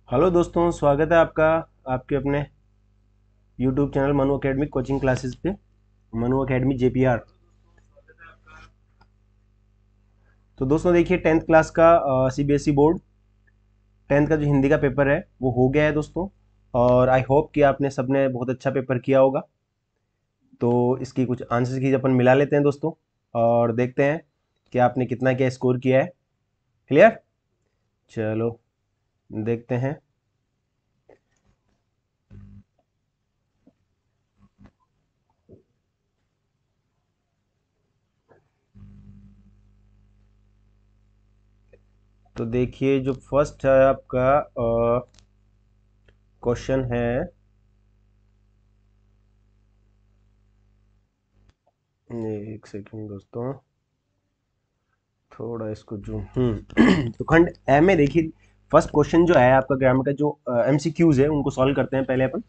Hello दोस्तों, स्वागत है आपका आपके अपने YouTube channel Manu academy coaching classes पे। Manu academy JPR. तो दोस्तों देखिए, 10th क्लास का सीबीएसई बोर्ड 10th का जो हिंदी का पेपर है वो हो गया है दोस्तों। और आई होप कि आपने सबने बहुत अच्छा पेपर किया होगा। तो इसकी कुछ आंसर की अपन मिला लेते हैं दोस्तों, और देखते हैं कि आपने कितना क्या स्कोर किया है। क्लियर? चलो देखते हैं। तो देखिए, जो फर्स्ट है आपका क्वेश्चन है। एक सेकंड दोस्तों, थोड़ा इसको जूम तो खंड ए में देखिए, फर्स्ट क्वेश्चन जो है आपका ग्रामर का, जो एमसीक्यूज है उनको सॉल्व करते हैं पहले अपन।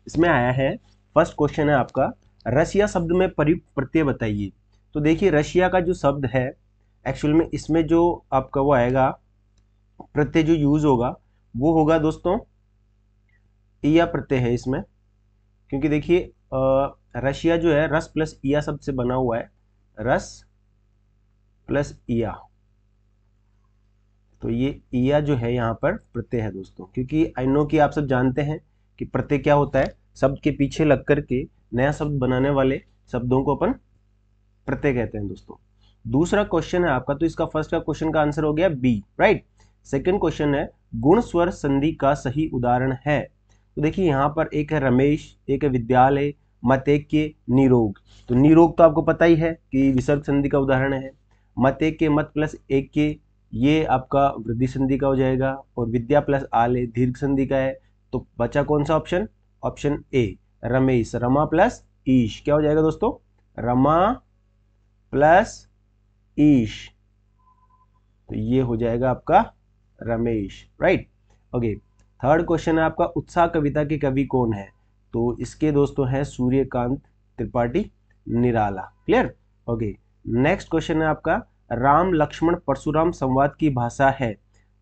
इसमें आया है, फर्स्ट क्वेश्चन है आपका, रशिया शब्द में प्रयुक्त प्रत्यय बताइए। तो देखिए, रशिया का जो शब्द है, एक्चुअल में इसमें जो आपका वो आएगा प्रत्यय जो यूज होगा, वो होगा दोस्तों ईया प्रत्यय है इसमें। क्योंकि देखिए रशिया जो है रस प्लस ईया शब्द से बना हुआ है। रस प्लस ईया, तो ये ईया जो है यहाँ पर प्रत्यय है दोस्तों। क्योंकि आई नो कि आप सब जानते हैं कि प्रत्यय क्या होता है, शब्द के पीछे लग करके नया शब्द बनाने वाले शब्दों को अपन प्रत्यय कहते हैं दोस्तों। दूसरा क्वेश्चन है आपका, तो इसका फर्स्ट का क्वेश्चन का आंसर हो गया बी, राइट। सेकंड क्वेश्चन है, गुण स्वर संधि का सही उदाहरण है। तो देखिए, यहाँ पर एक है रमेश, एक है विद्यालय, मत एक के निरोग। तो निरोग तो आपको पता ही है कि विसर्ग संधि का उदाहरण है। मत एक के, मत प्लस एक के, ये आपका वृद्धि संधि का हो जाएगा। और विद्या प्लस आले दीर्घ संधि का है। तो बचा कौन सा option? Option A, Ramesh. Rama plus Ish क्या हो जाएगा दोस्तों? रमा प्लस ईश। तो ये हो जाएगा आपका Ramesh, right. Okay. Third question है आपका, उत्साह कविता के कवि कौन है? तो इसके दोस्तों है Suryakant Tripathi Nirala. Clear? Okay. Next question है आपका, राम लक्ष्मण परशुराम संवाद की भाषा है।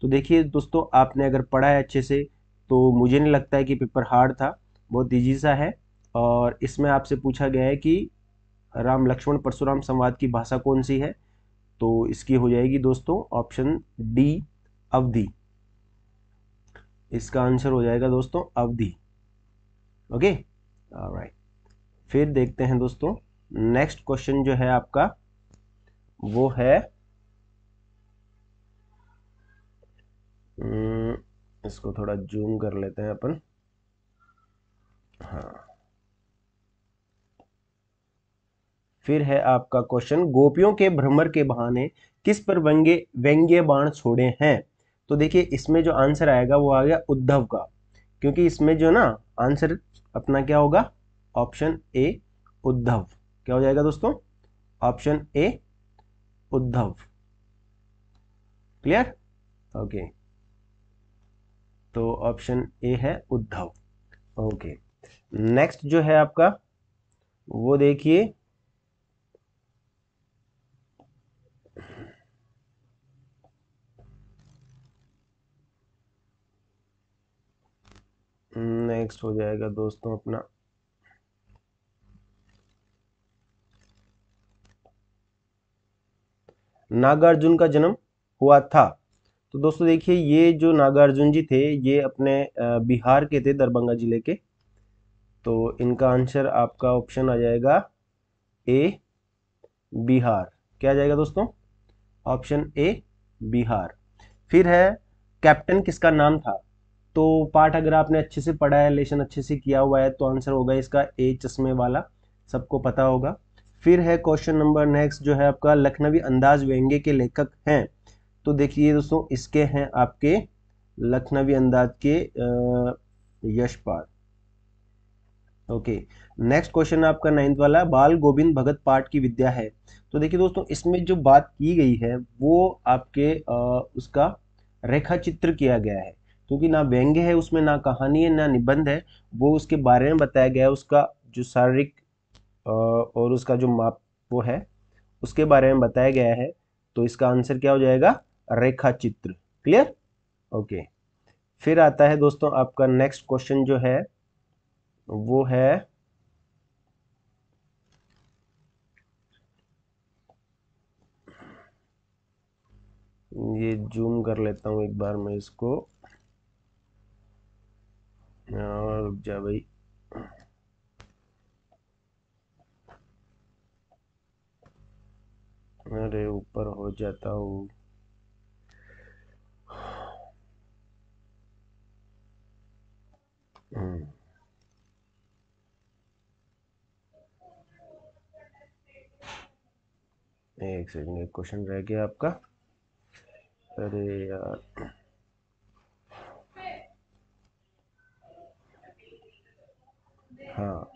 तो देखिए दोस्तों, आपने अगर पढ़ा है अच्छे से तो मुझे नहीं लगता है कि पेपर हार्ड था, बहुत ईजी सा है। और इसमें आपसे पूछा गया है कि राम लक्ष्मण परशुराम संवाद की भाषा कौन सी है। तो इसकी हो जाएगी दोस्तों ऑप्शन डी, अवधि। इसका आंसर हो जाएगा दोस्तों अवधि। Okay, alright. फिर देखते हैं दोस्तों, नेक्स्ट क्वेश्चन जो है आपका वो है, इसको थोड़ा जूम कर लेते हैं अपन। हाँ, फिर है आपका क्वेश्चन, गोपियों के भ्रमर के बहाने किस पर व्यंग्य व्यंग्य बाण छोड़े हैं। तो देखिए, इसमें जो आंसर आएगा वो आ गया उद्धव का। क्योंकि इसमें जो ना आंसर अपना क्या होगा? Option A, Uddhav. क्या हो जाएगा दोस्तों? Option A, Uddhav. Clear? Okay, तो ऑप्शन ए है उद्धव। ओके। नेक्स्ट जो है आपका वो देखिए, नेक्स्ट हो जाएगा दोस्तों अपना, नागार्जुन का जन्म हुआ था। तो दोस्तों देखिए, ये जो नागार्जुन जी थे ये अपने बिहार के थे, दरभंगा जिले के। तो इनका आंसर आपका ऑप्शन आ जाएगा ए, बिहार। क्या आ जाएगा दोस्तों? Option A, Bihar. फिर है, कैप्टन किसका नाम था? तो पाठ अगर आपने अच्छे से पढ़ा है, लेसन अच्छे से किया हुआ है, तो आंसर होगा इसका ए, चश्मे वाला। सबको पता होगा। फिर है क्वेश्चन नंबर नेक्स्ट जो है आपका, लखनवी अंदाज व्यंग्य के लेखक हैं। तो देखिए दोस्तों, इसके हैं आपके लखनवी अंदाज के यशपाल। ओके। नेक्स्ट क्वेश्चन आपका 9th वाला, बाल गोविंद भगत पाठ की विद्या है। तो देखिए दोस्तों, इसमें जो बात की गई है वो आपके उसका रेखा चित्र किया गया है। क्योंकि ना व्यंग्य है उसमें, ना कहानी है, ना निबंध है। वो उसके बारे में बताया गया है, उसका जो शारीरिक और उसका जो माप वो है उसके बारे में बताया गया है। तो इसका आंसर क्या हो जाएगा? रेखा चित्र। क्लियर? ओके। फिर आता है दोस्तों आपका नेक्स्ट क्वेश्चन जो है वो है ये जूम कर लेता हूं एक बार मैं इसको, और रुक जा भाई। अरे ऊपर हो जाता हूँ। एक सेकंड, एक क्वेश्चन रह गया आपका। अरे यार, हाँ,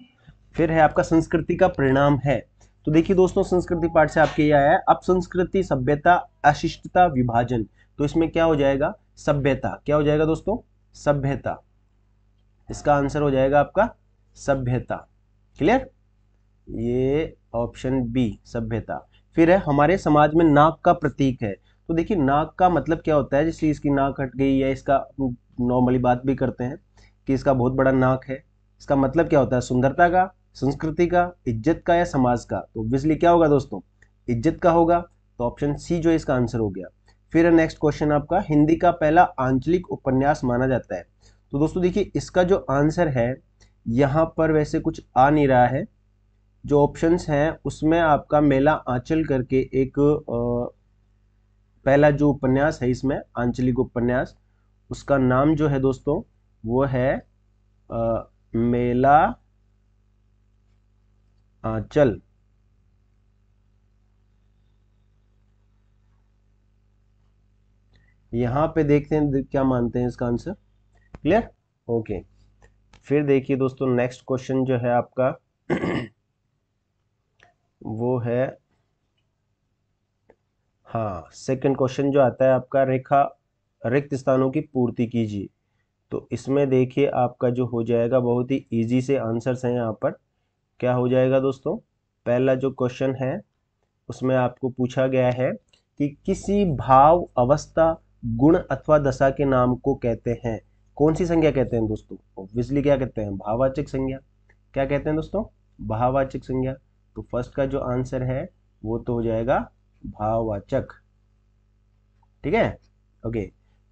फिर है आपका संस्कृति का परिणाम है। तो देखिए दोस्तों, संस्कृति पाठ से आपके ये आया है, अब संस्कृति सभ्यता अशिष्टता विभाजन। तो इसमें क्या हो जाएगा? सभ्यता। क्या हो जाएगा दोस्तों? सभ्यता। इसका आंसर हो जाएगा आपका सभ्यता। क्लियर? ये ऑप्शन बी सभ्यता। फिर है हमारे समाज में नाक का प्रतीक है। तो देखिए नाक का मतलब क्या होता है? जैसे इसकी नाक हट गई, या इसका नॉर्मली बात भी करते हैं कि इसका बहुत बड़ा नाक है, इसका मतलब क्या होता है? सुंदरता का, संस्कृति का, इज्जत का, या समाज का? तो ऑब्वियसली क्या होगा दोस्तों? इज्जत का होगा। तो ऑप्शन सी जो है इसका आंसर हो गया। फिर नेक्स्ट क्वेश्चन आपका, हिंदी का पहला आंचलिक उपन्यास माना जाता है। तो दोस्तों देखिए इसका जो आंसर है यहाँ पर वैसे कुछ आ नहीं रहा है। जो ऑप्शंस हैं उसमें आपका मेला आंचल करके एक पहला जो उपन्यास है इसमें आंचलिक उपन्यास, उसका नाम जो है दोस्तों वो है मेला आंचल। यहाँ पे देखते हैं क्या मानते हैं इसका आंसर। क्लियर? ओके। फिर देखिए दोस्तों नेक्स्ट क्वेश्चन जो है आपका वो है, हाँ, सेकंड क्वेश्चन जो आता है आपका, रेखा रिक्त स्थानों की पूर्ति कीजिए। तो इसमें देखिए आपका जो हो जाएगा, बहुत ही इजी से आंसर्स हैं यहाँ पर। क्या हो जाएगा दोस्तों? पहला जो क्वेश्चन है उसमें आपको पूछा गया है कि किसी भाव अवस्था गुण अथवा दशा के नाम को कहते हैं, कौन सी संज्ञा कहते हैं दोस्तों? ऑब्वियसली क्या कहते हैं? भाववाचक संज्ञा। क्या कहते हैं दोस्तों? भाववाचक संज्ञा। तो फर्स्ट का जो आंसर है वो तो हो जाएगा भाववाचक। ठीक है? ओके।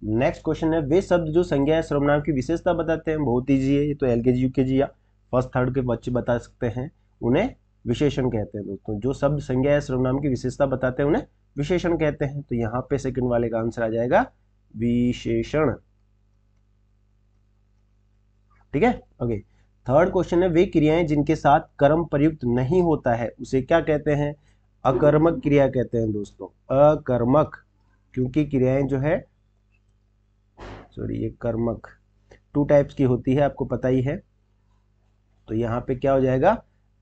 नेक्स्ट क्वेश्चन है, वे शब्द जो संज्ञा या सर्वनाम की विशेषता बताते हैं। बहुत इजी है ये तो, एलकेजी यूकेजी या फर्स्ट थर्ड के बच्चे बता सकते हैं। उन्हें विशेषण कहते हैं दोस्तों। जो शब्द संज्ञा या सर्वनाम की विशेषता बताते हैं उन्हें विशेषण कहते हैं। तो यहाँ पे सेकंड वाले का आंसर आ जाएगा विशेषण। ठीक है? ओके। थर्ड क्वेश्चन है, वे क्रियाएं जिनके साथ कर्म प्रयुक्त नहीं होता है उसे क्या कहते हैं? अकर्मक क्रिया कहते हैं दोस्तों, अकर्मक। क्योंकि क्रियाएं जो है, सॉरी, ये कर्मक टू टाइप्स की होती है, आपको पता ही है। तो यहाँ पे क्या हो जाएगा?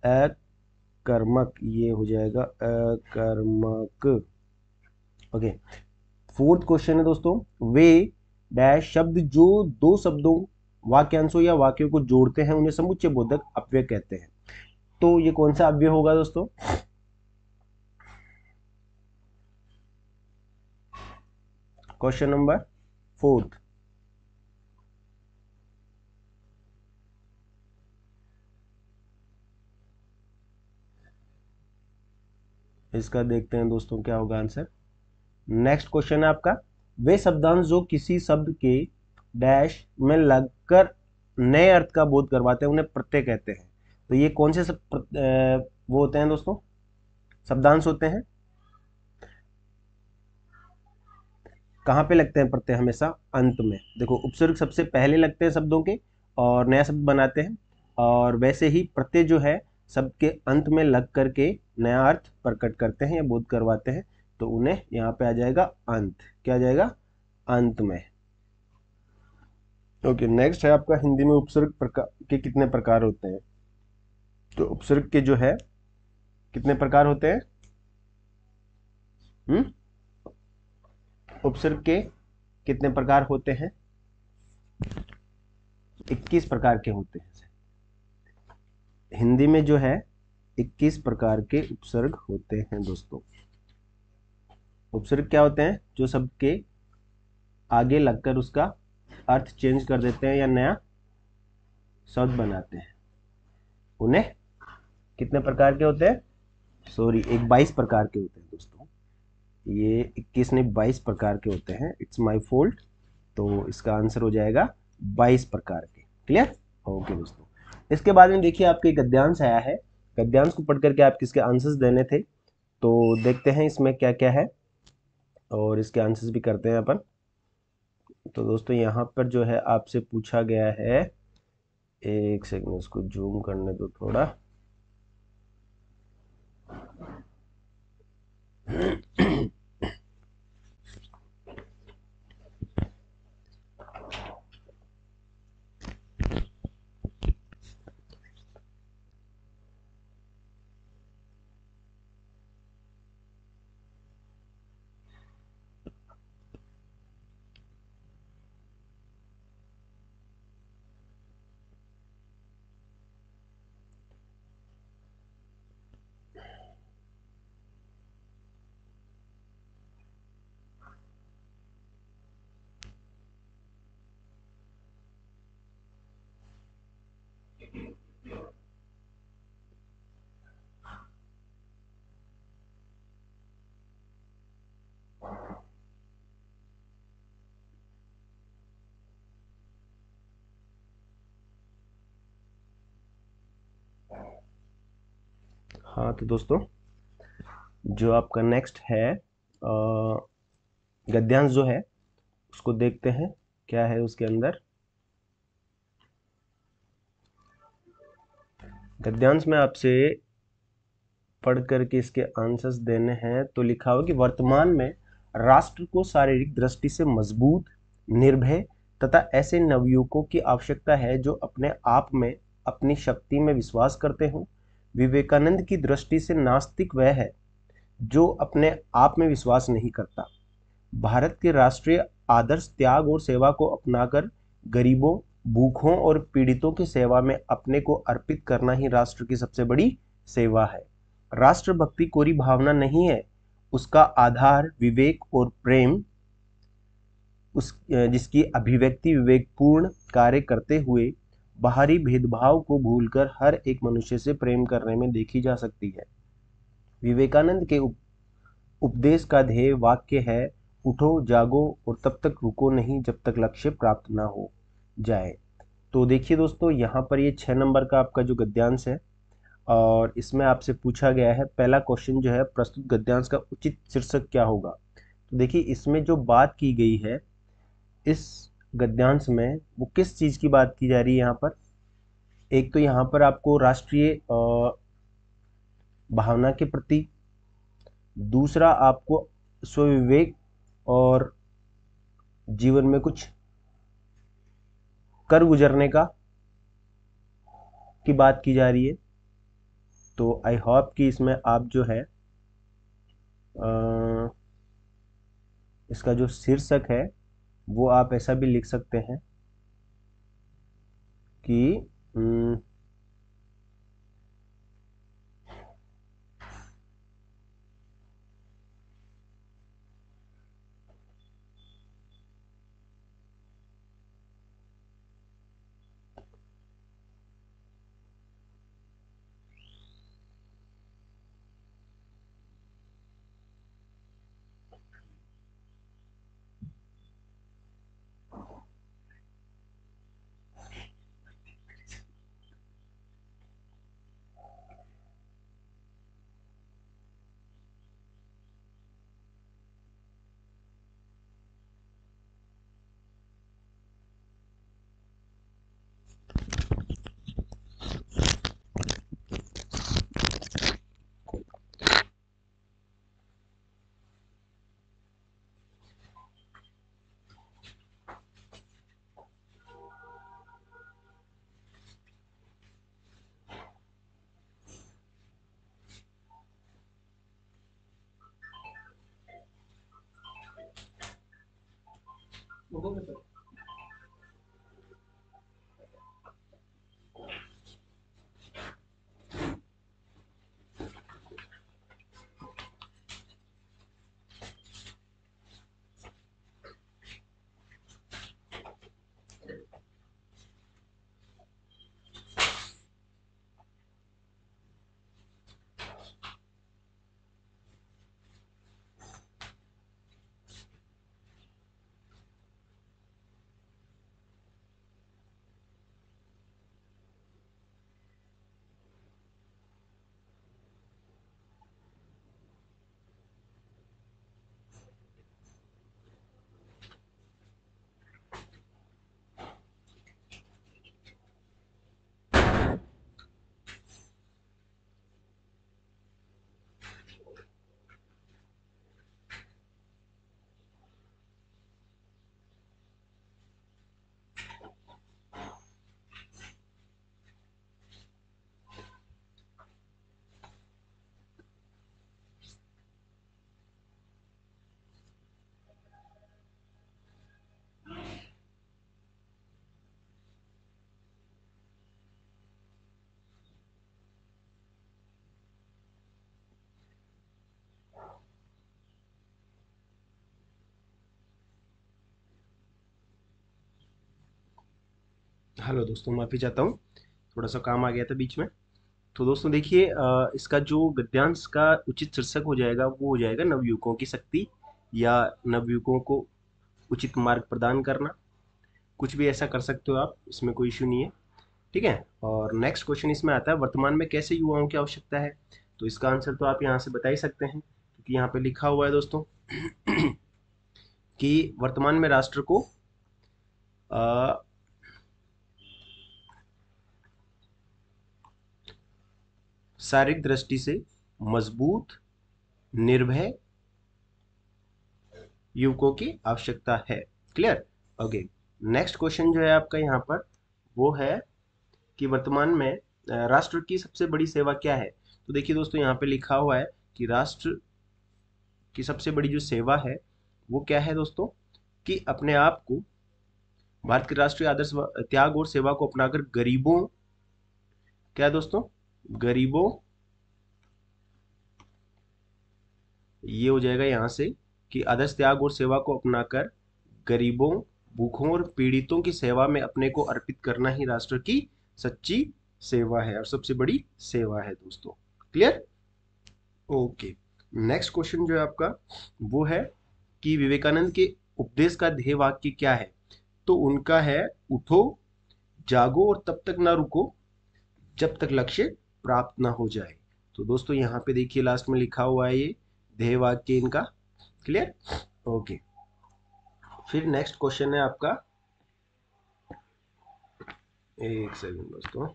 अकर्मक। ये हो जाएगा अकर्मक। ओके। फोर्थ क्वेश्चन है दोस्तों, वे डैश शब्द जो दो शब्दों, वाक्यांशों या वाक्यों को जोड़ते हैं उन्हें समुच्चय बोधक अव्यय कहते हैं। तो ये कौन सा अव्यय होगा दोस्तों? Question number fourth. इसका देखते हैं दोस्तों क्या होगा आंसर। नेक्स्ट क्वेश्चन है आपका, वे शब्दांश जो किसी शब्द के डैश में लगकर नए अर्थ का बोध करवाते हैं उन्हें प्रत्यय कहते हैं। तो ये कौन से वो होते हैं दोस्तों? शब्दांश होते हैं। कहाँ पे लगते हैं प्रत्यय? हमेशा अंत में। देखो उपसर्ग सबसे पहले लगते हैं शब्दों के और नया शब्द बनाते हैं, और वैसे ही प्रत्यय जो है शब्द के अंत में लग करके नया अर्थ प्रकट करते हैं या बोध करवाते हैं। तो उन्हें यहाँ पे आ जाएगा अंत। क्या आ जाएगा? अंत में। ओके। नेक्स्ट है आपका, हिंदी में उपसर्ग प्रकार के कितने प्रकार होते हैं? तो उपसर्ग के जो है कितने प्रकार होते हैं? उपसर्ग के कितने प्रकार होते हैं? 21 प्रकार के होते हैं। हिंदी में जो है 21 प्रकार के उपसर्ग होते हैं दोस्तों। उपसर्ग क्या होते हैं? जो शब्द के आगे लगकर उसका अर्थ चेंज कर देते हैं या नया शब्द बनाते हैं, उन्हें कितने प्रकार के होते हैं, सॉरी 22 प्रकार के होते हैं दोस्तों। ये 21 नहीं 22 प्रकार के होते हैं, इट्स माय फॉल्ट। तो इसका आंसर हो जाएगा 22 प्रकार के। क्लियर? ओके दोस्तों, इसके बाद में देखिए आपके गद्यांश आया है। गद्यांश को पढ़ करके आप किसके आंसर्स देने थे, तो देखते हैं इसमें क्या क्या है और इसके आंसर्स भी करते हैं अपन। तो दोस्तों यहाँ पर जो है आपसे पूछा गया है, एक सेकंड इसको जूम करने दो थोड़ा। हाँ तो दोस्तों जो आपका नेक्स्ट है गद्यांश जो है उसको देखते हैं क्या है उसके अंदर। गद्यांश में आपसे पढ़ करके इसके आंसर्स देने हैं। तो लिखा हो कि वर्तमान में राष्ट्र को शारीरिक दृष्टि से मजबूत, निर्भय तथा ऐसे नवयुवकों की आवश्यकता है जो अपने आप में, अपनी शक्ति में विश्वास करते हों। विवेकानंद की दृष्टि से नास्तिक वह है जो अपने आप में विश्वास नहीं करता। भारत के राष्ट्रीय आदर्श त्याग और सेवा को अपनाकर गरीबों, भूखों और पीड़ितों की सेवा में अपने को अर्पित करना ही राष्ट्र की सबसे बड़ी सेवा है। राष्ट्रभक्ति कोरी भावना नहीं है, उसका आधार विवेक और प्रेम, उस जिसकी अभिव्यक्ति विवेकपूर्ण कार्य करते हुए बाहरी भेदभाव को भूलकर हर एक मनुष्य से प्रेम करने में देखी जा सकती है। विवेकानंद के उपदेश का ध्येय वाक्य है, उठो जागो और तब तक रुको नहीं जब तक लक्ष्य प्राप्त ना हो जाए। तो देखिए दोस्तों यहाँ पर ये 6 नंबर का आपका जो गद्यांश है और इसमें आपसे पूछा गया है पहला क्वेश्चन जो है, प्रस्तुत गद्यांश का उचित शीर्षक क्या होगा। तो देखिए इसमें जो बात की गई है इस गद्यांश में वो किस चीज की बात की जा रही है यहाँ पर। एक तो यहाँ पर आपको राष्ट्रीय भावना के प्रति, दूसरा आपको स्वविवेक और जीवन में कुछ कर गुजरने का की बात की जा रही है। तो आई होप कि इसमें आप जो है इसका जो शीर्षक है वो आप ऐसा भी लिख सकते हैं कि हेलो दोस्तों, माफ़ी चाहता हूँ, थोड़ा सा काम आ गया था बीच में। तो दोस्तों देखिए, इसका जो गद्यांश का उचित शीर्षक हो जाएगा वो हो जाएगा नवयुवकों की शक्ति, या नवयुवकों को उचित मार्ग प्रदान करना। कुछ भी ऐसा कर सकते हो आप, इसमें कोई इशू नहीं है। ठीक है। और नेक्स्ट क्वेश्चन इसमें आता है, वर्तमान में कैसे युवाओं की आवश्यकता है। तो इसका आंसर तो आप यहाँ से बता ही सकते हैं, क्योंकि यहाँ पे लिखा हुआ है दोस्तों कि वर्तमान में राष्ट्र को अ, शारीरिक दृष्टि से मजबूत, निर्भय युवकों की आवश्यकता है। क्लियर। ओके। नेक्स्ट क्वेश्चन जो है आपका यहाँ पर, वो है कि वर्तमान में राष्ट्र की सबसे बड़ी सेवा क्या है। तो देखिए दोस्तों, यहाँ पे लिखा हुआ है कि राष्ट्र की सबसे बड़ी जो सेवा है वो क्या है दोस्तों, कि अपने आप को भारत के राष्ट्रीय आदर्श त्याग और सेवा को अपनाकर गरीबों, क्या है दोस्तों, गरीबों, ये हो जाएगा यहाँ से कि आदर्श त्याग और सेवा को अपनाकर गरीबों, भूखों और पीड़ितों की सेवा में अपने को अर्पित करना ही राष्ट्र की सच्ची सेवा है और सबसे बड़ी सेवा है दोस्तों। क्लियर। ओके। नेक्स्ट क्वेश्चन जो है आपका, वो है कि विवेकानंद के उपदेश का ध्येय वाक्य क्या है। तो उनका है, उठो, जागो और तब तक ना रुको जब तक लक्ष्य प्राप्त ना हो जाए। तो दोस्तों यहाँ पे देखिए लास्ट में लिखा हुआ है ये ध्येय वाक्य इनका। क्लियर। ओके। फिर नेक्स्ट क्वेश्चन है आपका, एक सेकंड दोस्तों,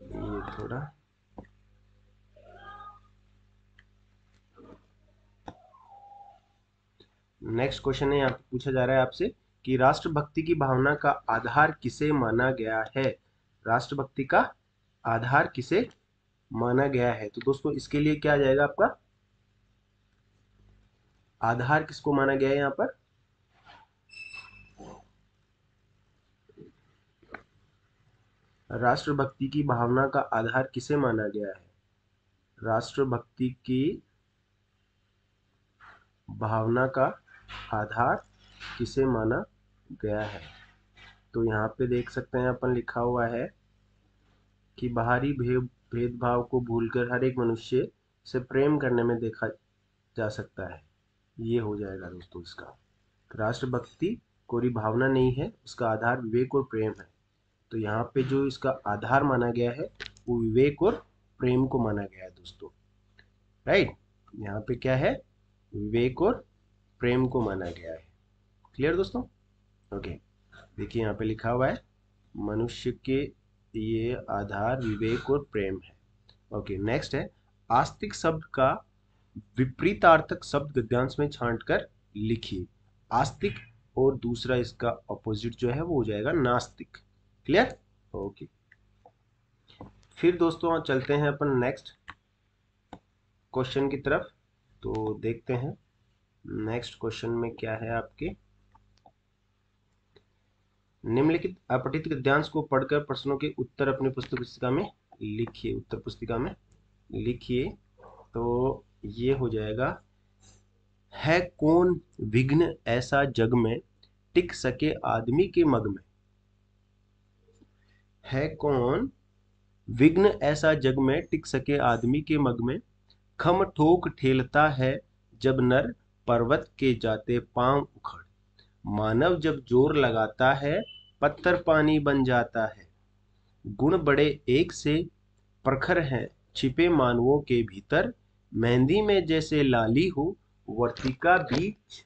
ये थोड़ा, नेक्स्ट क्वेश्चन है यहाँ पे पूछा जा रहा है आपसे कि राष्ट्रभक्ति की भावना का आधार किसे माना गया है। राष्ट्रभक्ति का आधार किसे माना गया है। तो दोस्तों इसके लिए क्या आ जाएगा आपका, आधार किसको माना गया है यहाँ पर, राष्ट्रभक्ति की भावना का आधार किसे माना गया है। राष्ट्रभक्ति की भावना का आधार किसे माना गया है। तो यहाँ पे देख सकते हैं अपन, लिखा हुआ है कि बाहरी भेदभाव को भूलकर हर एक मनुष्य से प्रेम करने में देखा जा सकता है। ये हो जाएगा दोस्तों इसका, राष्ट्रभक्ति कोई भावना नहीं है, उसका आधार विवेक और प्रेम है। तो यहाँ पे जो इसका आधार माना गया है वो विवेक और प्रेम को माना गया है दोस्तों। राइट। यहाँ पे क्या है, विवेक और प्रेम को माना गया है। क्लियर दोस्तों। ओके। देखिए यहाँ पे लिखा हुआ है, मनुष्य के ये आधार विवेक और प्रेम है। ओके। नेक्स्ट है, आस्तिक शब्द का विपरीतार्थक शब्द गद्यांश में छांटकर लिखिए। आस्तिक और दूसरा इसका ऑपोजिट जो है वो हो जाएगा नास्तिक। क्लियर। ओके। फिर दोस्तों चलते हैं अपन नेक्स्ट क्वेश्चन की तरफ। तो देखते हैं नेक्स्ट क्वेश्चन में क्या है आपके, निम्नलिखित अपठित गद्यांश को पढ़कर प्रश्नों के उत्तर अपनी पुस्तिका में लिखिए, उत्तर पुस्तिका में लिखिए। तो ये हो जाएगा, है कौन विघ्न ऐसा जग में टिक सके आदमी के मग में। है कौन विघ्न ऐसा जग में टिक सके आदमी के मग में, खम ठोक ठेलता है जब नर पर्वत के जाते पांव उखड़, मानव जब जोर लगाता है पत्थर पानी बन जाता है, गुण बड़े एक से प्रखर हैं छिपे मानवों के भीतर, मेहंदी में जैसे लाली हो वर्तिका बीच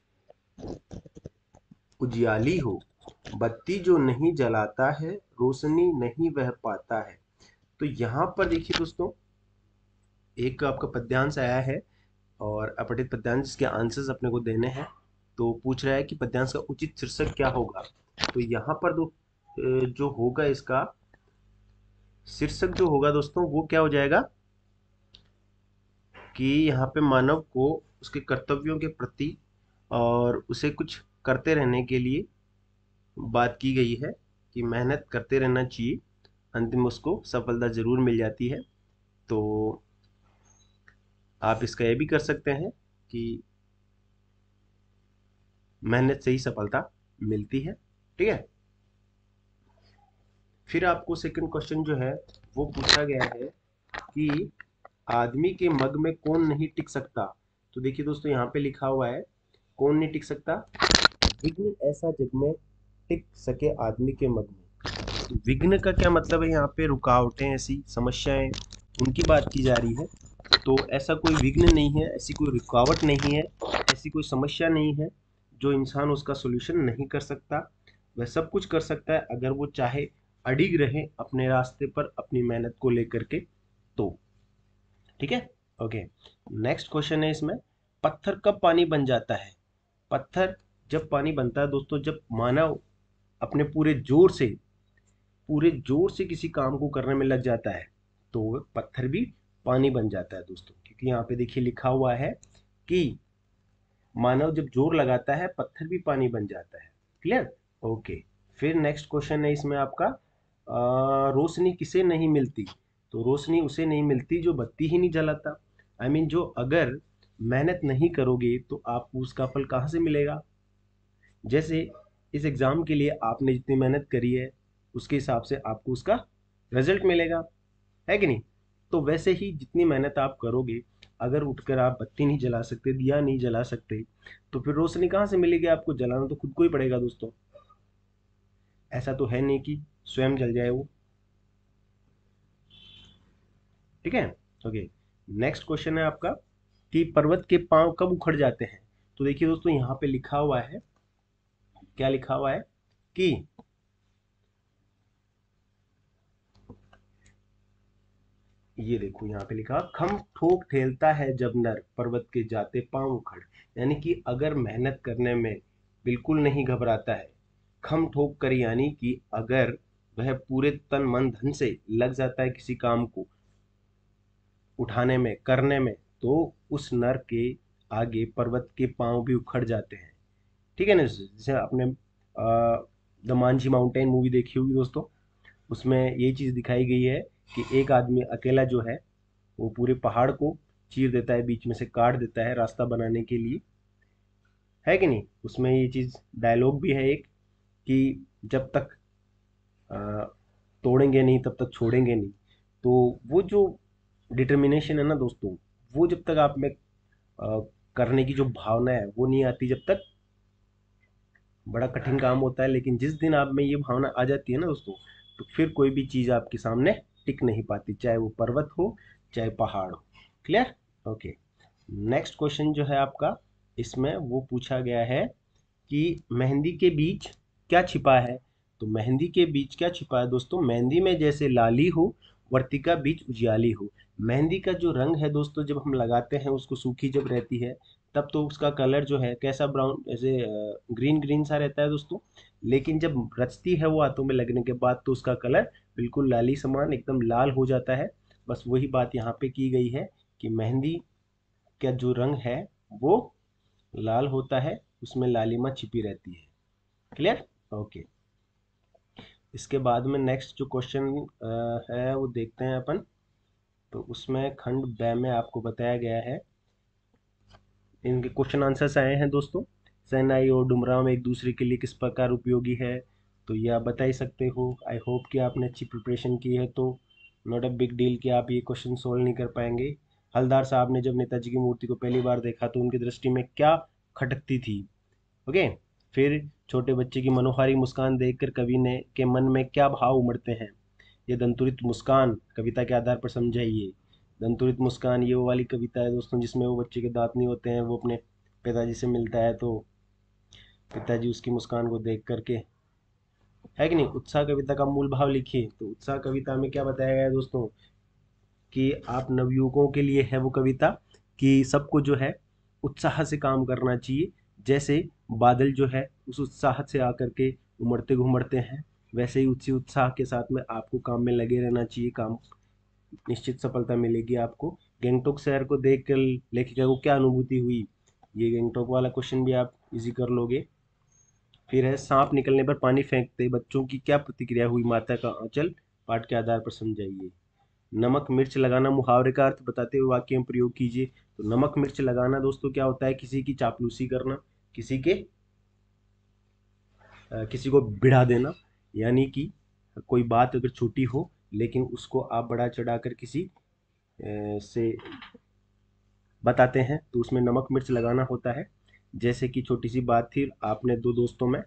उजियाली हो, बत्ती जो नहीं जलाता है रोशनी नहीं वह पाता है। तो यहाँ पर देखिए दोस्तों, एक आपका पद्यांश आया है और अपठित पद्यांश के आंसर्स अपने को देने हैं। तो पूछ रहा है कि पद्यांश का उचित शीर्षक क्या होगा। तो यहाँ पर जो होगा इसका शीर्षक जो होगा दोस्तों वो क्या हो जाएगा कि यहाँ पे मानव को उसके कर्तव्यों के प्रति और उसे कुछ करते रहने के लिए बात की गई है कि मेहनत करते रहना चाहिए, अंतिम उसको सफलता जरूर मिल जाती है। तो आप इसका ये भी कर सकते हैं कि मेहनत से ही सफलता मिलती है। ठीक है। फिर आपको सेकंड क्वेश्चन जो है वो पूछा गया है कि आदमी के मग में कौन नहीं टिक सकता। तो देखिए दोस्तों यहाँ पे लिखा हुआ है कौन नहीं टिक सकता, विघ्न ऐसा जग में टिक सके आदमी के मग में। तो विघ्न का क्या मतलब है, यहाँ पे रुकावटें, ऐसी समस्याएं, उनकी बात की जा रही है। तो ऐसा कोई विघ्न नहीं है, ऐसी कोई रुकावट नहीं है, ऐसी कोई समस्या नहीं है जो इंसान उसका सोल्यूशन नहीं कर सकता। वह सब कुछ कर सकता है अगर वो चाहे, अडिग रहे अपने रास्ते पर अपनी मेहनत को लेकर के। तो ठीक है, ओके। नेक्स्ट क्वेश्चन है इसमें, पत्थर कब पानी बन जाता है। पत्थर जब पानी बनता है दोस्तों, जब मानव अपने पूरे जोर से किसी काम को करने में लग जाता है तो पत्थर भी पानी बन जाता है दोस्तों। क्योंकि यहाँ पे देखिए लिखा हुआ है कि मानव जब जोर लगाता है पत्थर भी पानी बन जाता है। Clear, okay. फिर नेक्स्ट क्वेश्चन है इसमें आपका, रोशनी किसे नहीं मिलती। तो रोशनी उसे नहीं मिलती जो बत्ती ही नहीं जलाता। आई मीन जो अगर मेहनत नहीं करोगे तो आपको उसका फल कहाँ से मिलेगा। जैसे इस एग्जाम के लिए आपने जितनी मेहनत करी है उसके हिसाब से आपको उसका रिजल्ट मिलेगा, है कि नहीं। तो वैसे ही जितनी मेहनत आप करोगे, अगर उठकर आप बत्ती नहीं जला सकते, दिया नहीं जला सकते, तो फिर रोशनी कहाँ से मिलेगी आपको। जलाना तो खुद को ही पड़ेगा दोस्तों। ऐसा तो है नहीं कि स्वयं जल जाए वो। ठीक है, ओके। नेक्स्ट क्वेश्चन है आपका कि पर्वत के पांव कब उखड़ जाते हैं। तो देखिए दोस्तों यहाँ पे लिखा हुआ है, क्या लिखा हुआ है कि ये देखो यहाँ पे लिखा, खम ठोक ठेलता है जब नर पर्वत के जाते पांव उखड़। यानी कि अगर मेहनत करने में बिल्कुल नहीं घबराता है, खम ठोक कर, यानी कि अगर वह पूरे तन मन धन से लग जाता है किसी काम को उठाने में, करने में, तो उस नर के आगे पर्वत के पांव भी उखड़ जाते हैं। ठीक है ना। जैसे आपने द मांझी माउंटेन मूवी देखी होगी दोस्तों, उसमें ये चीज़ दिखाई गई है कि एक आदमी अकेला जो है वो पूरे पहाड़ को चीर देता है, बीच में से काट देता है रास्ता बनाने के लिए, है कि नहीं। उसमें ये चीज़ डायलॉग भी है एक कि जब तक अ, तोड़ेंगे नहीं तब तक छोड़ेंगे नहीं। तो वो जो डिटर्मिनेशन है ना दोस्तों, वो जब तक आप में करने की जो भावना है वो नहीं आती, जब तक बड़ा कठिन काम होता है। लेकिन जिस दिन आप में ये भावना आ जाती है ना दोस्तों, तो फिर कोई भी चीज़ आपके सामने टिक नहीं पाती, चाहे वो पर्वत हो चाहे पहाड़ हो। Clear, okay. नेक्स्ट क्वेश्चन जो है आपका, इसमें वो पूछा गया है कि मेहंदी के बीच क्या छिपा है। तो मेहंदी के बीच क्या छिपा है दोस्तों, मेहंदी में जैसे लाली हो, वर्तिका बीच उजियाली हो। मेहंदी का जो रंग है दोस्तों, जब हम लगाते हैं उसको, सूखी जब रहती है तब तो उसका कलर जो है कैसा, ब्राउन, ऐसे ग्रीन ग्रीन सा रहता है दोस्तों। लेकिन जब रचती है वो हाथों में लगने के बाद तो उसका कलर बिल्कुल लाली समान एकदम लाल हो जाता है। बस वही बात यहाँ पे की गई है कि मेहंदी का जो रंग है वो लाल होता है, उसमें लालिमा छिपी रहती है। Clear, okay. इसके बाद में नेक्स्ट जो क्वेश्चन है वो देखते हैं अपन। तो उसमें खंड ब में आपको बताया गया है, इनके क्वेश्चन आंसर्स आए हैं दोस्तों। शहनाई और डुमराव एक दूसरे के लिए किस प्रकार उपयोगी है। तो ये आप बता ही सकते हो। आई होप कि आपने अच्छी प्रिपरेशन की है, तो नॉट अ बिग डील कि आप ये क्वेश्चन सोल्व नहीं कर पाएंगे। हलदार साहब ने जब नेताजी की मूर्ति को पहली बार देखा तो उनकी दृष्टि में क्या खटकती थी। ओके। फिर छोटे बच्चे की मनोहारी मुस्कान देखकर कवि ने के मन में क्या भाव उमड़ते हैं। ये दंतुरित मुस्कान कविता के आधार पर समझाइए। दंतुरित मुस्कान ये वो वाली कविता है दोस्तों जिसमें वो बच्चे के दांत नहीं होते हैं, वो अपने पिताजी से मिलता है तो पिताजी उसकी मुस्कान को देख करके, है कि नहीं। उत्साह कविता का मूल भाव लिखिए। तो उत्साह कविता में क्या बताया गया है दोस्तों कि आप नवयुवकों के लिए है वो कविता, कि सबको जो है उत्साह से काम करना चाहिए। जैसे बादल जो है उस उत्साह से आकर के उमड़ते घुमड़ते हैं, वैसे ही उसी उत्साह के साथ में आपको काम में लगे रहना चाहिए। काम निश्चित सफलता मिलेगी आपको। गैंगटॉक शहर को देख कर लेखिका को क्या अनुभूति हुई, ये गैंगटॉक वाला क्वेश्चन भी आप इजी कर लोगे। फिर है सांप निकलने पर पानी फेंकते बच्चों की क्या प्रतिक्रिया हुई, माता का आंचल, पाठ के आधार पर समझाइए। नमक मिर्च लगाना मुहावरे का अर्थ बताते हुए वाक्य में प्रयोग कीजिए। तो नमक मिर्च लगाना दोस्तों क्या होता है, किसी की चापलूसी करना, किसी को भिड़ा देना, यानी कि कोई बात अगर छोटी हो लेकिन उसको आप बढ़ा चढ़ाकर किसी से बताते हैं तो उसमें नमक मिर्च लगाना होता है। जैसे कि छोटी सी बात थी, आपने दो दोस्तों में,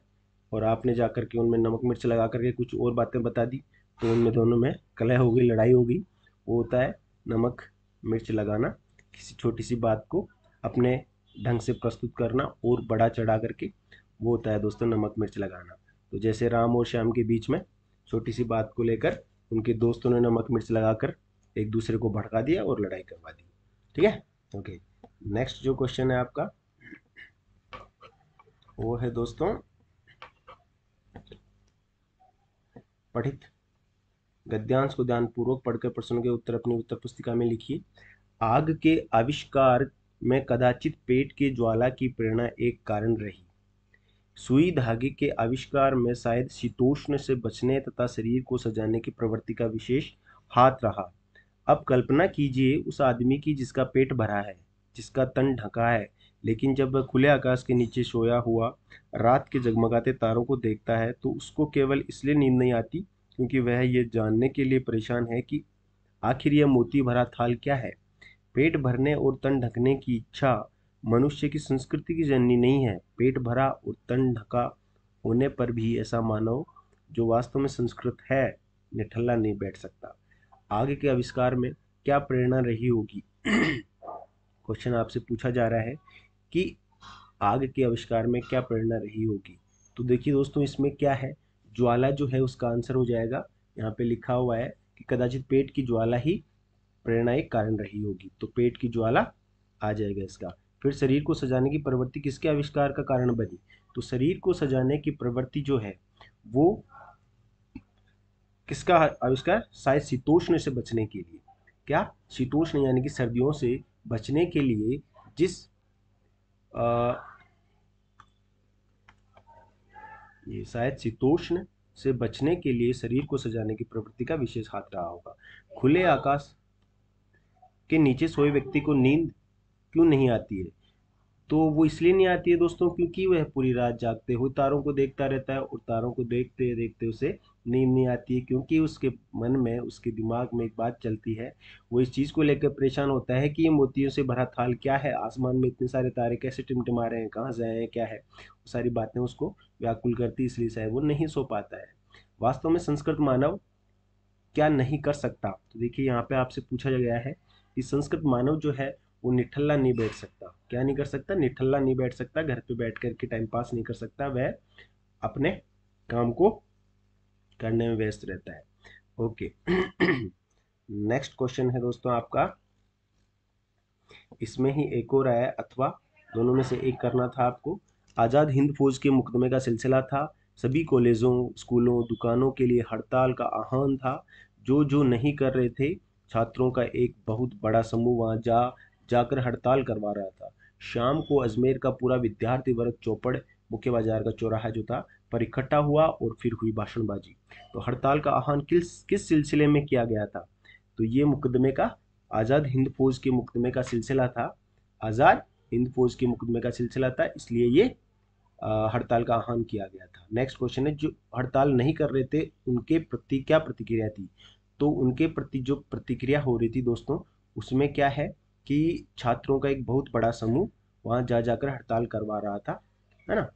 और आपने जाकर के उनमें नमक मिर्च लगा करके कुछ और बातें बता दी, तो उनमें दोनों में कलह हो गई, लड़ाई हो गई। वो होता है नमक मिर्च लगाना। किसी छोटी सी बात को अपने ढंग से प्रस्तुत करना और बढ़ा चढ़ा करके, वो होता है दोस्तों नमक मिर्च लगाना। तो जैसे राम और श्याम के बीच में छोटी सी बात को लेकर उनके दोस्तों ने नमक मिर्च लगाकर एक दूसरे को भड़का दिया और लड़ाई करवा दी। ठीक है, ओके। नेक्स्ट जो क्वेश्चन है आपका वो है दोस्तों, पठित गद्यांश को ध्यानपूर्वक पढ़कर प्रश्नों के उत्तर अपनी उत्तर पुस्तिका में लिखिए। आग के आविष्कार में कदाचित पेट की ज्वाला की प्रेरणा एक कारण रही। सुई धागे के आविष्कार में शायद शीतोष्ण से बचने तथा शरीर को सजाने की प्रवृत्ति का विशेष हाथ रहा। अब कल्पना कीजिए उस आदमी की जिसका पेट भरा है, जिसका तन ढका है, लेकिन जब वह खुले आकाश के नीचे सोया हुआ रात के जगमगाते तारों को देखता है तो उसको केवल इसलिए नींद नहीं आती क्योंकि वह ये जानने के लिए परेशान है कि आखिर यह मोती भरा थाल क्या है। पेट भरने और तन ढकने की इच्छा मनुष्य की संस्कृति की जननी नहीं है। पेट भरा और तन ढका होने पर भी ऐसा मानव जो वास्तव में संस्कृत है निठल्ला नहीं बैठ सकता। आगे के आविष्कार में क्या प्रेरणा रही होगी। क्वेश्चन आपसे पूछा जा रहा है कि आग के आविष्कार में क्या प्रेरणा रही होगी। तो देखिए दोस्तों, इसमें क्या है, ज्वाला जो है उसका आंसर हो जाएगा। यहाँ पे लिखा हुआ है कि कदाचित पेट की ज्वाला ही प्रेरणा एक कारण रही होगी, तो पेट की ज्वाला आ जाएगा इसका। फिर शरीर को सजाने की प्रवृत्ति किसके आविष्कार का कारण बनी। तो शरीर को सजाने की प्रवृत्ति जो है वो किसका आविष्कार, शायद शीतोष्ण से बचने के लिए। क्या, शीतोष्ण यानी कि सर्दियों से बचने के लिए जिस ये शायद शीतोष्ण से बचने के लिए शरीर को सजाने की प्रवृत्ति का विशेष हाथ रहा होगा। खुले आकाश के नीचे सोए व्यक्ति को नींद क्यों नहीं आती है। तो वो इसलिए नहीं आती है दोस्तों क्योंकि वह पूरी रात जागते हुए तारों को देखता रहता है और तारों को देखते देखते उसे नींद नहीं आती है, क्योंकि उसके मन में, उसके दिमाग में एक बात चलती है। वो इस चीज़ को लेकर परेशान होता है कि ये मोतियों से भरा थाल क्या है, आसमान में इतने सारे तारे कैसे टिमटिमा रहे हैं, कहाँ से आए हैं, क्या है। वो सारी बातें उसको व्याकुल करती, इसलिए शायद वो नहीं सो पाता है। वास्तव में संस्कृत मानव क्या नहीं कर सकता। तो देखिए यहाँ पे आपसे पूछा गया है कि संस्कृत मानव जो है वो निठल्ला नहीं बैठ सकता। क्या नहीं कर सकता, निठल्ला नहीं बैठ सकता, घर पे बैठ कर के टाइम पास नहीं कर सकता, वह अपने काम को करने में व्यस्त रहता है। ओके। नेक्स्ट क्वेश्चन है दोस्तों आपका, इसमें ही एक और आया, अथवा दोनों में से एक करना था आपको। आज़ाद हिंद फौज के मुकदमे का सिलसिला था। सभी कॉलेजों, स्कूलों, दुकानों के लिए हड़ताल का आह्वान था। जो जो नहीं कर रहे थे, छात्रों का एक बहुत बड़ा समूह वहां जाकर हड़ताल करवा रहा था। शाम को अजमेर का पूरा विद्यार्थी वर्ग चौपड़, मुख्य बाजार का चौराहा जो था, पर इकट्ठा हुआ और फिर हुई भाषणबाजी। तो हड़ताल का आह्वान किस किस सिलसिले में किया गया था। तो ये मुकदमे का, आज़ाद हिंद फौज के मुकदमे का सिलसिला था। आज़ाद हिंद फौज के मुकदमे का सिलसिला था, इसलिए ये हड़ताल का आह्वान किया गया था। नेक्स्ट क्वेश्चन है, जो हड़ताल नहीं कर रहे थे उनके प्रति क्या प्रतिक्रिया थी। तो उनके प्रति जो प्रतिक्रिया हो रही थी दोस्तों, उसमें क्या है कि छात्रों का एक बहुत बड़ा समूह वहाँ जाकर हड़ताल करवा रहा था, है ना,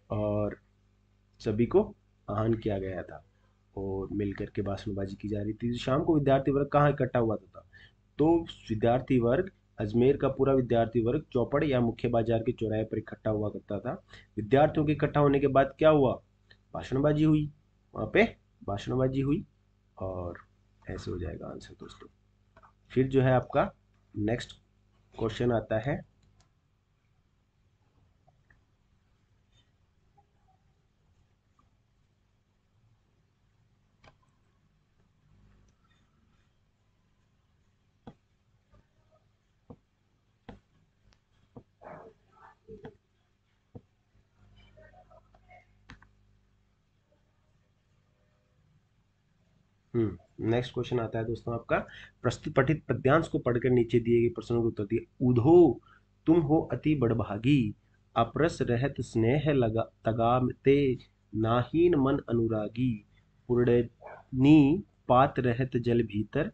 और सभी को आह्वान किया गया था और मिलकर के भाषणबाजी की जा रही थी। शाम को विद्यार्थी वर्ग कहाँ इकट्ठा हुआ था। तो विद्यार्थी वर्ग, अजमेर का पूरा विद्यार्थी वर्ग चौपड़ या मुख्य बाजार के चौराहे पर इकट्ठा हुआ करता था। विद्यार्थियों के इकट्ठा होने के बाद क्या हुआ, भाषणबाजी हुई, वहाँ पे भाषणबाजी हुई, और ऐसे हो जाएगा आंसर दोस्तों। फिर जो है आपका नेक्स्ट क्वेश्चन आता है, नेक्स्ट क्वेश्चन आता है दोस्तों आपका, प्रस्तुत पठित पद्यांश को पढ़कर नीचे दिए गए प्रश्नों के उत्तर दिए। उधो तुम हो अति बड़भागी, अपरस रहत स्नेह लगा तगामते, नाहीन मन अनुरागी, पूर्ण नी पात रहत जल भीतर,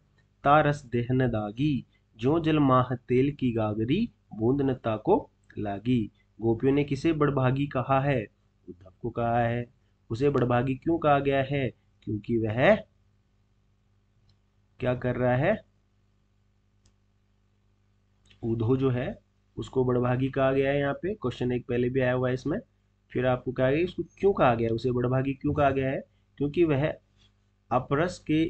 तारस देहन दागी, जो जल माह तेल की गागरी, बूंद न ताको लागी। गोपियों ने किसे बड़भागी कहा है? उद्धव को कहा है। उसे बड़भागी क्यों कहा गया है? क्योंकि वह क्या कर रहा है? उद्धव जो है उसको बड़भागी कहा गया है। यहाँ पे क्वेश्चन एक पहले भी आया हुआ है इसमें। फिर आपको कहा गया उसको क्यों कहा गया है, उसे बड़भागी क्यों कहा गया है? क्योंकि वह अपरस के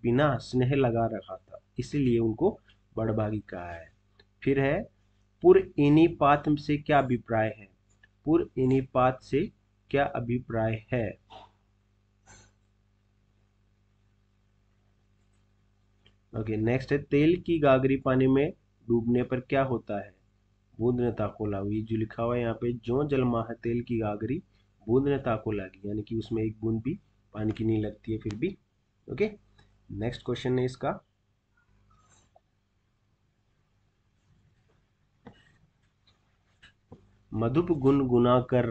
बिना स्नेह लगा रखा था, इसीलिए उनको बड़भागी कहा है। फिर है पुर इनिपात से क्या अभिप्राय है? पुर इनिपात से क्या अभिप्राय है? ओके, नेक्स्ट है तेल की गागरी पानी में डूबने पर क्या होता है? बूंद ने ताको लागी। जो लिखा हुआ है यहाँ पे, जो जल माह तेल की गागरी, बूंद ने ताको लागी, यानी कि उसमें एक बूंद भी पानी की नहीं लगती है फिर भी। ओके, नेक्स्ट क्वेश्चन है इसका, मधुप गुन गुना कर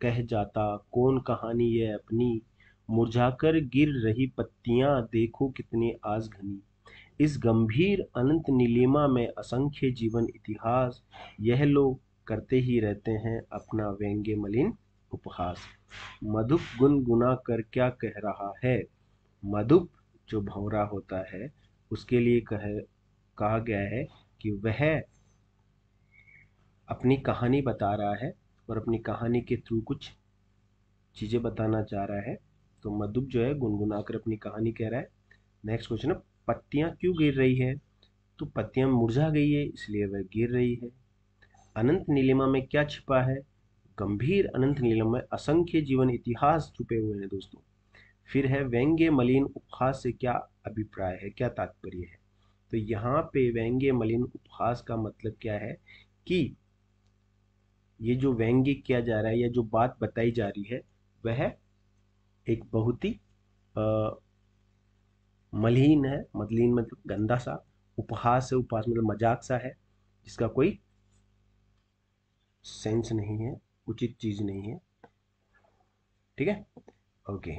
कह जाता, कौन कहानी ये अपनी, मुरझाकर गिर रही पत्तियां देखो कितनी आज घनी, इस गंभीर अनंत नीलिमा में असंख्य जीवन इतिहास, यह लोग करते ही रहते हैं अपना व्यंग्य मलिन उपहास। मधुप गुन गुना कर क्या कह रहा है? मधुप जो भंवरा होता है उसके लिए कहा गया है कि वह अपनी कहानी बता रहा है और अपनी कहानी के थ्रू कुछ चीजें बताना चाह रहा है। तो मधुप जो है गुनगुनाकर अपनी कहानी कह रहा है। नेक्स्ट क्वेश्चन है, पत्तियां क्यों गिर रही है? तो पत्तियां मुरझा गई है इसलिए वह गिर रही है। अनंत नीलिमा में क्या छिपा है? गंभीर अनंत नीलिमा में असंख्य जीवन इतिहास छुपे हुए हैं दोस्तों। फिर है व्यंग्य मलिन उपहास से क्या अभिप्राय है, क्या तात्पर्य है? तो यहाँ पे व्यंग्य मलिन उपहास का मतलब क्या है कि ये जो व्यंग्य किया जा रहा है या जो बात बताई जा रही है वह एक बहुत ही मलिन है। मलिन मतलब गंदा सा, उपहास है, उपहास मतलब मजाक सा है जिसका कोई सेंस नहीं है, उचित चीज नहीं है। ठीक है, ओके।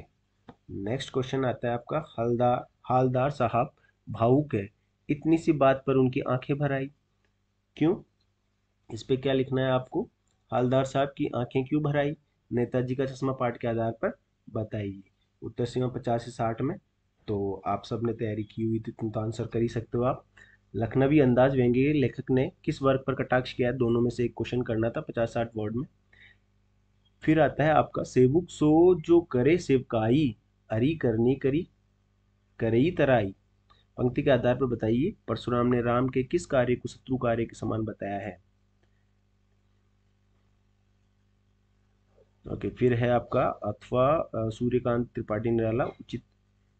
नेक्स्ट क्वेश्चन आता है आपका, हलदार हालदार साहब भावुक है, इतनी सी बात पर उनकी आंखें भर आई। क्यों? इस पे क्या लिखना है आपको? हालदार साहब की आंखें क्यों भर आई? नेताजी का चश्मा पाठ के आधार पर बताइए। उत्तर सीमा 50 से 60 में। तो आप सब ने तैयारी की हुई थी, तुम तो आंसर कर ही सकते हो आप। लखनवी अंदाज व्यंग्य के लेखक ने किस वर्ग पर कटाक्ष किया है? दोनों में से एक क्वेश्चन करना था 50-60 वर्ड में। फिर आता है आपका, सेवक सो जो करे सेवकाई, अरी करनी करी करई तराई। पंक्ति के आधार पर बताइए परशुराम ने राम के किस कार्य को शत्रु कार्य के समान बताया है? ओके, फिर है आपका, अथवा सूर्यकांत त्रिपाठी निराला उचित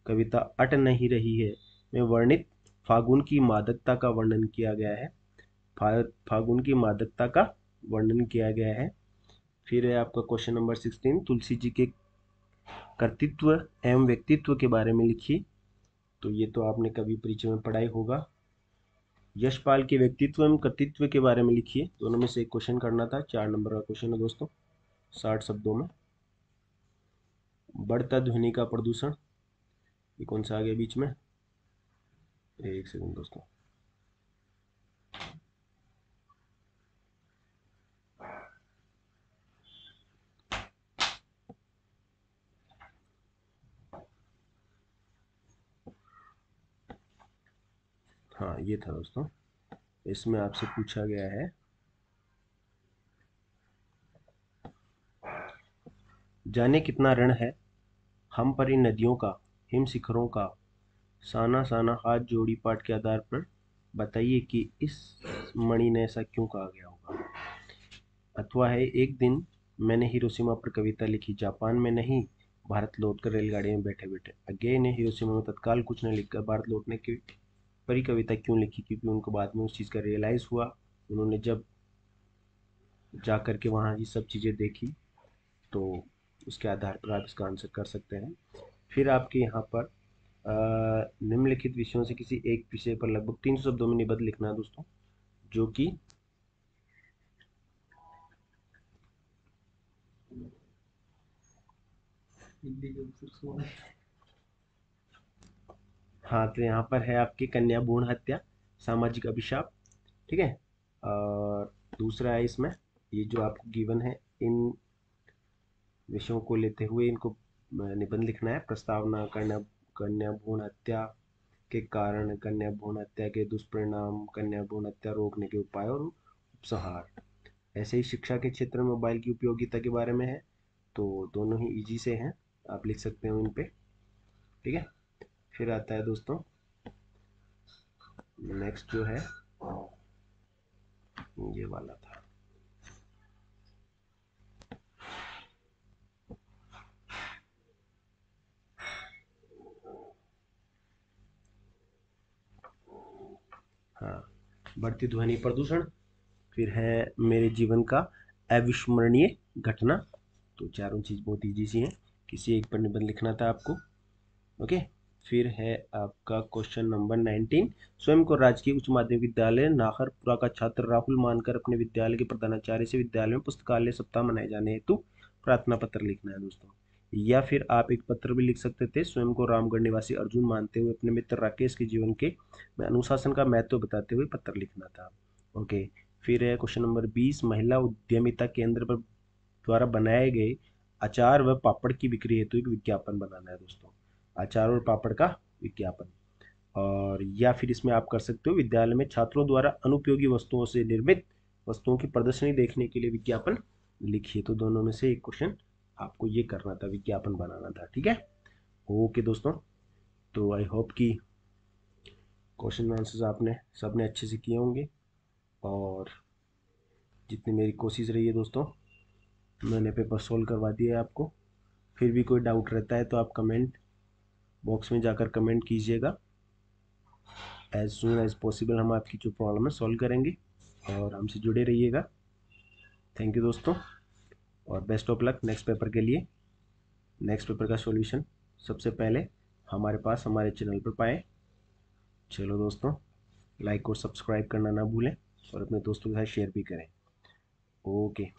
कविता अट नहीं रही है में वर्णित फागुन की मादकता का वर्णन किया गया है। फागुन की मादकता का वर्णन किया गया है। फिर है आपका क्वेश्चन नंबर 16, तुलसी जी के कर्तृत्व एवं व्यक्तित्व के बारे में लिखिए। तो ये तो आपने कभी परिचय में पढ़ा ही होगा। यशपाल के व्यक्तित्व एवं कर्तृत्व के बारे में लिखिए। दोनों में से एक क्वेश्चन करना था, 4 नंबर का क्वेश्चन है दोस्तों, 60 शब्दों में। बढ़ता ध्वनि का प्रदूषण, ये कौन सा आ गया बीच में? एक सेकंड दोस्तों। हाँ, ये था दोस्तों। इसमें आपसे पूछा गया है, जाने कितना ऋण है हम पर इन नदियों का, हिम शिखरों का, साना साना हाथ जोड़ी पाठ के आधार पर बताइए कि इस मणि ने ऐसा क्यों कहा गया होगा। अथवा है, एक दिन मैंने हिरोशिमा पर कविता लिखी, जापान में नहीं, भारत लौटकर रेलगाड़ी में बैठे बैठे। अज्ञे ने हिरोशिमा में तत्काल कुछ न लिखकर भारत लौटने की पर ही कविता क्यों लिखी? क्योंकि उनको बाद में उस चीज़ का रियलाइज़ हुआ, उन्होंने जब जा कर के वहाँ ये सब चीज़ें देखी। तो उसके आधार पर आप इसका आंसर कर सकते हैं। फिर आपके यहाँ पर निम्नलिखित विषयों से किसी एक विषय पर लगभग 300 शब्दों में निबंध लिखना है दोस्तों, जो कि हाँ, तो यहाँ पर है आपकी कन्या भ्रूण हत्या, सामाजिक अभिशाप, ठीक है। और दूसरा है इसमें, ये जो आपको गिवन है, इन विषयों को लेते हुए इनको निबंध लिखना है। प्रस्तावना, कन्या कन्या भ्रूण हत्या के कारण, कन्या भ्रूण हत्या के दुष्परिणाम, कन्या भ्रूण हत्या रोकने के उपाय और उपसंहार। ऐसे ही शिक्षा के क्षेत्र में मोबाइल की उपयोगिता के बारे में है, तो दोनों ही इजी से हैं, आप लिख सकते हो इन पे, ठीक है। फिर आता है दोस्तों नेक्स्ट जो है, ये वाला था, हाँ, बढ़ती ध्वनि प्रदूषण। फिर है मेरे जीवन का अविस्मरणीय घटना। तो चारों चीज़ बहुत ईजी सी हैं, किसी एक पर निबंध लिखना था आपको, ओके। फिर है आपका क्वेश्चन नंबर 19। स्वयं को राजकीय उच्च माध्यमिक विद्यालय नाहरपुरा का छात्र राहुल मानकर अपने विद्यालय के प्रधानाचार्य से विद्यालय में पुस्तकालय सप्ताह मनाए जाने हेतु प्रार्थना पत्र लिखना है दोस्तों। या फिर आप एक पत्र भी लिख सकते थे, स्वयं को रामगढ़ निवासी अर्जुन मानते हुए अपने मित्र राकेश के जीवन के में अनुशासन का महत्व बताते हुए पत्र लिखना था, ओके। फिर है क्वेश्चन नंबर 20। महिला उद्यमिता केंद्र पर द्वारा बनाए गए अचार व पापड़ की बिक्री हेतु एक विज्ञापन बनाना है दोस्तों, अचार और पापड़ का विज्ञापन। और या फिर इसमें आप कर सकते हो, विद्यालय में छात्रों द्वारा अनुपयोगी वस्तुओं से निर्मित वस्तुओं की प्रदर्शनी देखने के लिए विज्ञापन लिखिए। तो दोनों में से एक क्वेश्चन आपको ये करना था, विज्ञापन बनाना था, ठीक है। ओके दोस्तों, तो आई होप कि क्वेश्चन आंसर्स आपने सबने अच्छे से किए होंगे, और जितनी मेरी कोशिश रही है दोस्तों, मैंने पेपर सोल्व करवा दिया है आपको। फिर भी कोई डाउट रहता है तो आप कमेंट बॉक्स में जाकर कमेंट कीजिएगा, एज सुन एज पॉसिबल हम आपकी जो प्रॉब्लम है सॉल्व करेंगे, और हमसे जुड़े रहिएगा। थैंक यू दोस्तों, और best of luck next paper के लिए। नेक्स्ट पेपर का सॉल्यूशन सबसे पहले हमारे पास हमारे चैनल पर पाएँ। चलो दोस्तों, लाइक और सब्सक्राइब करना ना भूलें, और अपने दोस्तों के साथ शेयर भी करें। ओके।